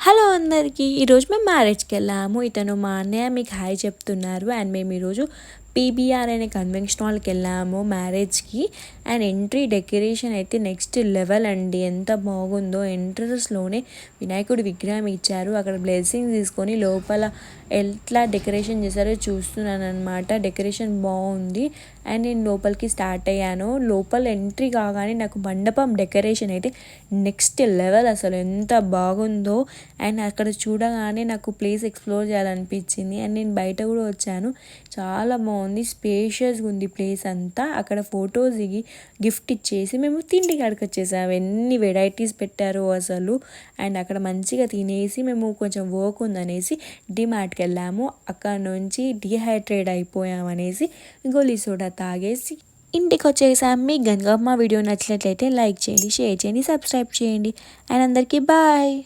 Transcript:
Hello అందరికీ ఈరోజు మేము మ్యారేజ్కి వెళ్ళాము. ఇతను మా అన్నయ్య మీకు హాయ్ చెప్తున్నారు. అండ్ మేము ఈరోజు పీబీఆర్ అనే కన్వెన్షన్ హాల్కి వెళ్ళాము మ్యారేజ్కి. అండ్ ఎంట్రీ డెకరేషన్ అయితే నెక్స్ట్ లెవెల్ అండి. ఎంత బాగుందో. ఎంట్రన్స్లోనే వినాయకుడి విగ్రహం ఇచ్చారు. అక్కడ బ్లెస్సింగ్ తీసుకొని లోపల ఎట్లా డెకరేషన్ చేశారో చూస్తున్నాను అనమాట. డెకరేషన్ బాగుంది. అండ్ నేను లోపలికి స్టార్ట్ అయ్యాను. లోపల ఎంట్రీ కాగానే నాకు మండపం డెకరేషన్ అయితే నెక్స్ట్ లెవెల్, అసలు ఎంత బాగుందో. అండ్ అక్కడ చూడగానే నాకు ప్లేస్ ఎక్స్ప్లోర్ చేయాలనిపించింది. అండ్ నేను బయట కూడా వచ్చాను. చాలా బాగుంది, స్పేషియస్గా ఉంది ప్లేస్ అంతా. అక్కడ ఫొటోస్ దిగి గిఫ్ట్ ఇచ్చేసి మేము తిండి కాడికి వచ్చేసాము. ఎన్ని వెరైటీస్ పెట్టారో అసలు. అండ్ అక్కడ మంచిగా తినేసి మేము కొంచెం వర్క్ ఉందనేసి డిమార్ట్కి వెళ్ళాము. అక్కడ నుంచి డిహైడ్రేట్ అయిపోయామనేసి గోలీ సోడా తాగేసి ఇంటికి వచ్చేసాం. మీకు కనుక మా వీడియో నచ్చినట్లయితే లైక్ చేయండి, షేర్ చేయండి, సబ్స్క్రైబ్ చేయండి. అండ్ అందరికీ బాయ్.